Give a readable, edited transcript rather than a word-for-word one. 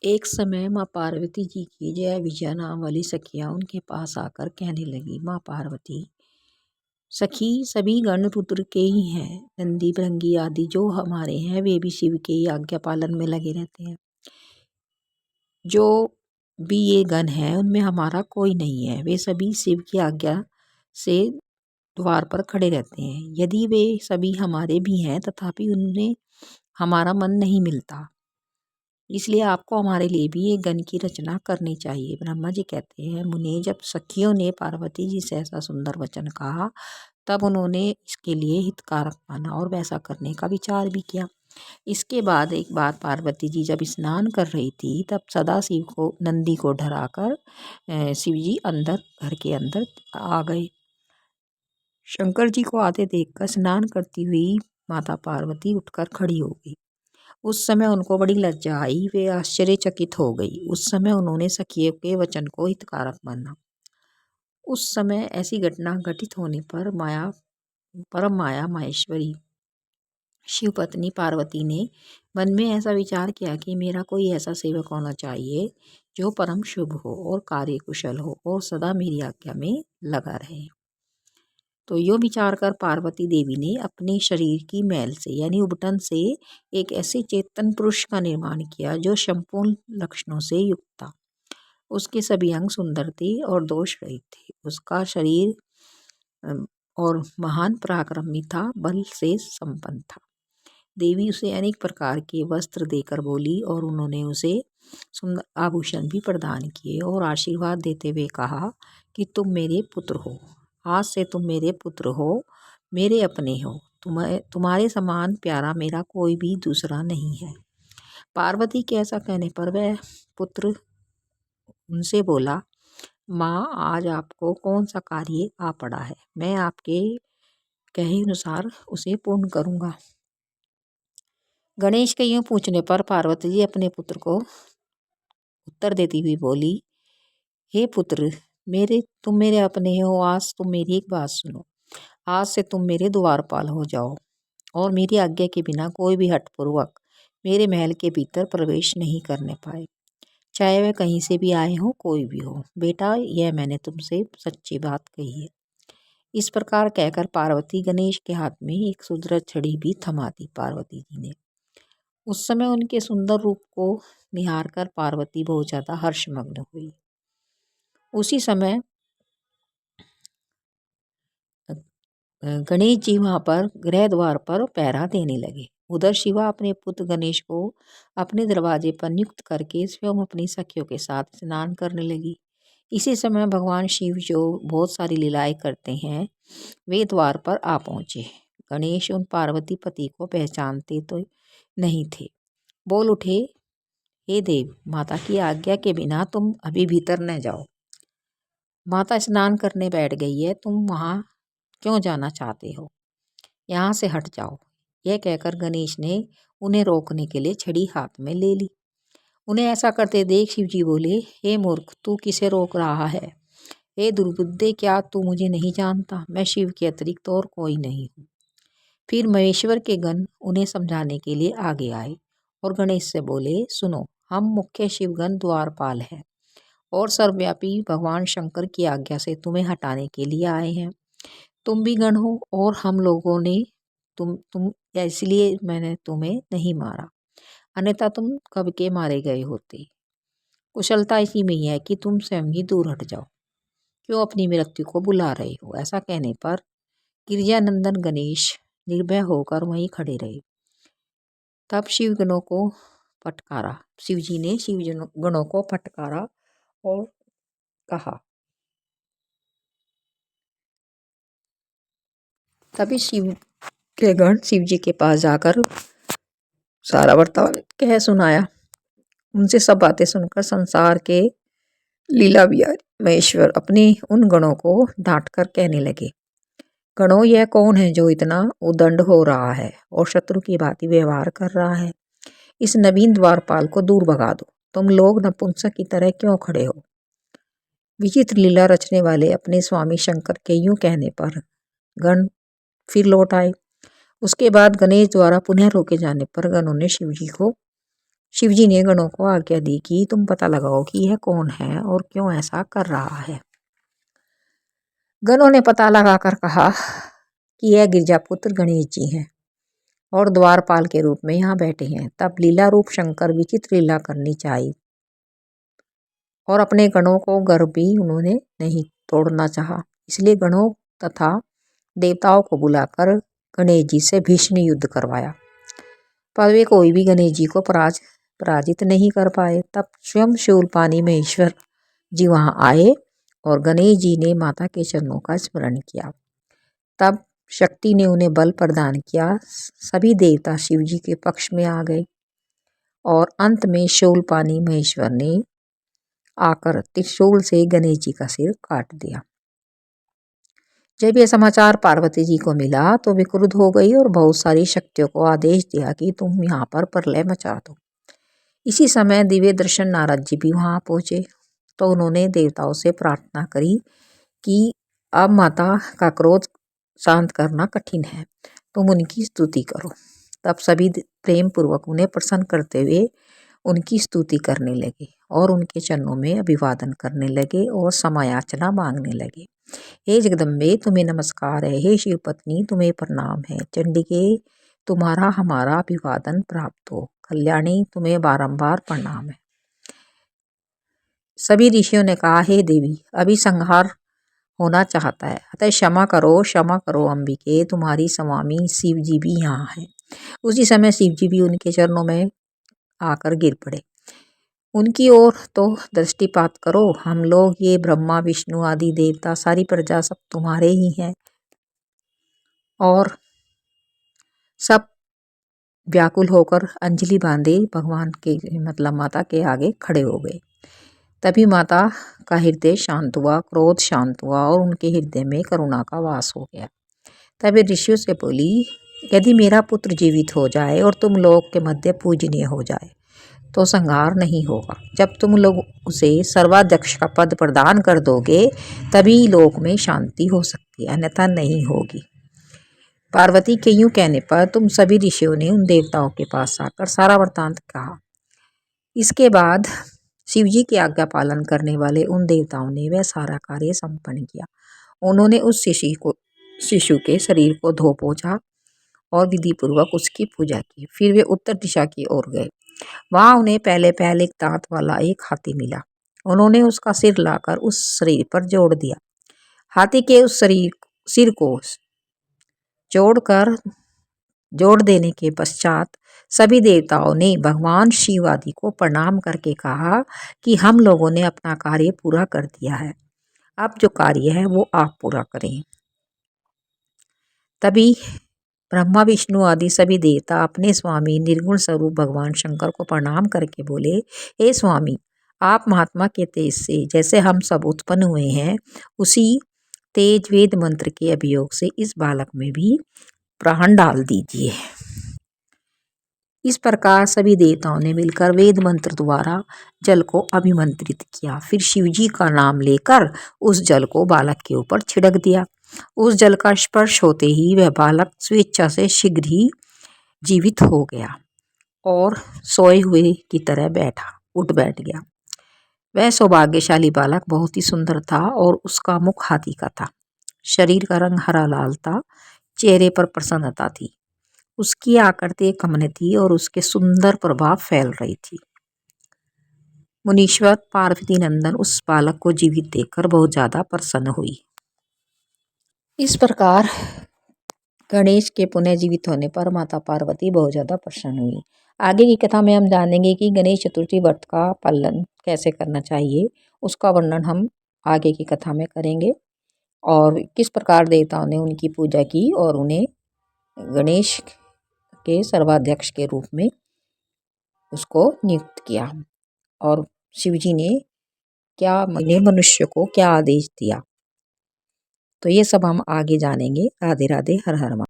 एक समय माँ पार्वती जी की जया विजया नाम वाली सखियाँ उनके पास आकर कहने लगी, माँ पार्वती सखी, सभी गण रुद्र के ही हैं। नंदी भृंगी आदि जो हमारे हैं वे भी शिव के ही आज्ञा पालन में लगे रहते हैं। जो भी ये गण हैं उनमें हमारा कोई नहीं है। वे सभी शिव की आज्ञा से द्वार पर खड़े रहते हैं। यदि वे सभी हमारे भी हैं तथापि उनमें हमारा मन नहीं मिलता, इसलिए आपको हमारे लिए भी एक गण की रचना करनी चाहिए। ब्रह्मा जी कहते हैं, मुने जब सखियों ने पार्वती जी से ऐसा सुंदर वचन कहा तब उन्होंने इसके लिए हितकारक माना और वैसा करने का विचार भी किया। इसके बाद एक बार पार्वती जी जब स्नान कर रही थी तब सदाशिव को नंदी को डराकर शिव जी घर के अंदर आ गए। शंकर जी को आते देखकर स्नान करती हुई माता पार्वती उठकर खड़ी हो गई। उस समय उनको बड़ी लज्जा आई, वे आश्चर्यचकित हो गई। उस समय उन्होंने सखियों के वचन को हितकारक माना। उस समय ऐसी घटना घटित होने पर परम माया माहेश्वरी शिव पत्नी पार्वती ने मन में ऐसा विचार किया कि मेरा कोई ऐसा सेवक होना चाहिए जो परम शुभ हो और कार्यकुशल हो और सदा मेरी आज्ञा में लगा रहे। तो यो विचार कर पार्वती देवी ने अपने शरीर की मैल से यानी उबटन से एक ऐसे चेतन पुरुष का निर्माण किया जो संपूर्ण लक्षणों से युक्त था। उसके सभी अंग सुंदर थे और दोष रहित थे। उसका शरीर और महान पराक्रमी था, बल से संपन्न था। देवी उसे अनेक प्रकार के वस्त्र देकर बोली और उन्होंने उसे सुंदर आभूषण भी प्रदान किए और आशीर्वाद देते हुए कहा कि तुम मेरे पुत्र हो। आज से तुम मेरे पुत्र हो, मेरे अपने हो। तुम्हारे समान प्यारा मेरा कोई भी दूसरा नहीं है। पार्वती के ऐसा कहने पर वह पुत्र उनसे बोला, माँ आज आपको कौन सा कार्य आ पड़ा है, मैं आपके कहे अनुसार उसे पूर्ण करूँगा। गणेश के यूँ पूछने पर पार्वती जी अपने पुत्र को उत्तर देती हुई बोली, हे पुत्र तुम मेरे अपने हो। आज तुम मेरी एक बात सुनो। आज से तुम मेरे द्वारपाल हो जाओ और मेरी आज्ञा के बिना कोई भी हठपूर्वक मेरे महल के भीतर प्रवेश नहीं करने पाए, चाहे वह कहीं से भी आए हो, कोई भी हो। बेटा, यह मैंने तुमसे सच्ची बात कही है। इस प्रकार कहकर पार्वती गणेश के हाथ में एक सुदृढ़ छड़ी भी थमा दी पार्वती जी ने। उस समय उनके सुंदर रूप को निहार कर पार्वती बहुत ज्यादा हर्षमग्न हुई। उसी समय गणेश जी वहां पर गृह द्वार पर पहरा देने लगे। उधर शिवा अपने पुत्र गणेश को अपने दरवाजे पर नियुक्त करके स्वयं अपनी सखियों के साथ स्नान करने लगी। इसी समय भगवान शिव जो बहुत सारी लीलाएं करते हैं वे द्वार पर आ पहुंचे। गणेश उन पार्वती पति को पहचानते तो नहीं थे। बोल उठे, हे देव, माता की आज्ञा के बिना तुम अभी भीतर न जाओ। माता स्नान करने बैठ गई है, तुम वहां क्यों जाना चाहते हो? यहाँ से हट जाओ। यह कहकर गणेश ने उन्हें रोकने के लिए छड़ी हाथ में ले ली। उन्हें ऐसा करते देख शिव जी बोले, हे मूर्ख, तू किसे रोक रहा है? हे दुर्बुद्धे, क्या तू मुझे नहीं जानता? मैं शिव के अतिरिक्त और कोई नहीं हूँ। फिर महेश्वर के गण उन्हें समझाने के लिए आगे आए और गणेश से बोले, सुनो, हम मुख्य शिवगण द्वारपाल हैं और सर्वव्यापी भगवान शंकर की आज्ञा से तुम्हें हटाने के लिए आए हैं। तुम भी गण हो और हम लोगों ने तुम इसलिए मैंने तुम्हें नहीं मारा, अन्यथा तुम कब के मारे गए होते। कुशलता इसी में ही है कि तुम स्वयं ही दूर हट जाओ। क्यों अपनी मृत्यु को बुला रहे हो? ऐसा कहने पर गिरिजानंदन गणेश निर्भय होकर वहीं खड़े रहे। तब शिव जी ने गणों को फटकारा और कहा। तभी शिव के गण शिव जी के पास जाकर सारा वर्तमान कह सुनाया। उनसे सब बातें सुनकर संसार के लीला बिहारी महेश्वर अपने उन गणों को डांट कर कहने लगे, गणों, यह कौन है जो इतना उदंड हो रहा है और शत्रु की भांति व्यवहार कर रहा है? इस नवीन द्वारपाल को दूर भगा दो। तुम लोग नपुंसक की तरह क्यों खड़े हो? विचित्र लीला रचने वाले अपने स्वामी शंकर के यूं कहने पर गण फिर लौट आए। उसके बाद गणेश द्वारा पुनः रोके जाने पर गणों ने शिव जी को शिवजी ने गणों को आज्ञा दी कि तुम पता लगाओ कि यह कौन है और क्यों ऐसा कर रहा है। गणों ने पता लगाकर कहा कि यह गिरजापुत्र गणेश जी हैं और द्वारपाल के रूप में यहाँ बैठे हैं। तब लीला रूप शंकर विचित्र लीला करनी चाहिए और अपने गणों को गर्व भी उन्होंने नहीं तोड़ना चाहा, इसलिए गणों तथा देवताओं को बुलाकर गणेश जी से भीषण युद्ध करवाया, पर वे कोई भी गणेश जी को पराजित नहीं कर पाए। तब स्वयं शूलपाणी महेश्वर जी वहां आए और गणेश जी ने माता के चरणों का स्मरण किया। तब शक्ति ने उन्हें बल प्रदान किया। सभी देवता शिव जी के पक्ष में आ गए और अंत में शूलपाणी महेश्वर ने आकर त्रिशूल से गणेश जी का सिर काट दिया। जब यह समाचार पार्वती जी को मिला तो वे क्रुद्ध हो गई और बहुत सारी शक्तियों को आदेश दिया कि तुम यहाँ पर प्रलय मचा दो। इसी समय दिव्य दर्शन नारद जी भी वहां पहुंचे तो उन्होंने देवताओं से प्रार्थना करी कि अब माता का क्रोध शांत करना कठिन है, तुम उनकी स्तुति करो। तब सभी प्रेम पूर्वक उन्हें प्रसन्न करते हुए उनकी स्तुति करने लगे और उनके चरणों में अभिवादन करने लगे और समायाचना मांगने लगे। हे जगदम्बे तुम्हें नमस्कार है, हे शिव पत्नी तुम्हें प्रणाम है, चंडिके तुम्हारा हमारा अभिवादन प्राप्त हो, कल्याणी तुम्हें बारंबार प्रणाम है। सभी ऋषियों ने कहा, हे देवी अभी संहार होना चाहता है, अतः क्षमा करो अंबिके, तुम्हारी स्वामी शिव जी भी यहाँ है। उसी समय शिव जी भी उनके चरणों में आकर गिर पड़े। उनकी ओर तो दृष्टिपात करो, हम लोग ये ब्रह्मा विष्णु आदि देवता सारी प्रजा सब तुम्हारे ही हैं। और सब व्याकुल होकर अंजलि बांधे भगवान के मतलब माता के आगे खड़े हो गए। तभी माता का हृदय शांत हुआ, क्रोध शांत हुआ और उनके हृदय में करुणा का वास हो गया। तभी ऋषियों से बोली, यदि मेरा पुत्र जीवित हो जाए और तुम लोग के मध्य पूजनीय हो जाए तो संहार नहीं होगा। जब तुम लोग उसे सर्वाध्यक्ष का पद प्रदान कर दोगे तभी लोक में शांति हो सकती है, अन्यथा नहीं होगी। पार्वती के यूं कहने पर तुम सभी ऋषियों ने उन देवताओं के पास आकर सारा वृत्तांत कहा। इसके बाद शिवजी की आज्ञा पालन करने वाले उन देवताओं ने वह सारा कार्य संपन्न किया। उन्होंने उस शिशु के शरीर को धो पोंछा और विधि पूर्वक उसकी पूजा की। फिर वे उत्तर दिशा की ओर गए। वहां उन्हें पहले दांत वाला एक हाथी मिला। उन्होंने उसका सिर लाकर उस शरीर पर जोड़ दिया। हाथी के उस सिर को जोड़ देने के पश्चात सभी देवताओं ने भगवान शिव आदि को प्रणाम करके कहा कि हम लोगों ने अपना कार्य पूरा कर दिया है, अब जो कार्य है वो आप पूरा करें। तभी ब्रह्मा विष्णु आदि सभी देवता अपने स्वामी निर्गुण स्वरूप भगवान शंकर को प्रणाम करके बोले, हे स्वामी आप महात्मा के तेज से जैसे हम सब उत्पन्न हुए हैं उसी तेज वेद मंत्र के अभियोग से इस बालक में भी प्राण डाल दीजिए। इस प्रकार सभी देवताओं ने मिलकर वेद मंत्र द्वारा जल को अभिमंत्रित किया। फिर शिवजी का नाम लेकर उस जल को बालक के ऊपर छिड़क दिया। उस जल का स्पर्श होते ही वह बालक स्वेच्छा से शीघ्र ही जीवित हो गया और सोए हुए की तरह उठ बैठ गया। वह सौभाग्यशाली बालक बहुत ही सुंदर था और उसका मुख हाथी का था। शरीर का रंग हरा लाल था, चेहरे पर प्रसन्नता थी, उसकी आकृति कमनीय थी और उसके सुंदर प्रभाव फैल रही थी। मुनीश्वर पार्वती नंदन उस बालक को जीवित देखकर बहुत ज्यादा प्रसन्न हुई। इस प्रकार गणेश के पुनः जीवित होने पर माता पार्वती बहुत ज्यादा प्रसन्न हुई। आगे की कथा में हम जानेंगे कि गणेश चतुर्थी व्रत का पालन कैसे करना चाहिए, उसका वर्णन हम आगे की कथा में करेंगे और किस प्रकार देवताओं ने उनकी पूजा की और उन्हें गणेश के सर्वाध्यक्ष के रूप में उसको नियुक्त किया और शिवजी ने मनुष्य को क्या आदेश दिया। तो ये सब हम आगे जानेंगे। राधे राधे, हर हर महादेव।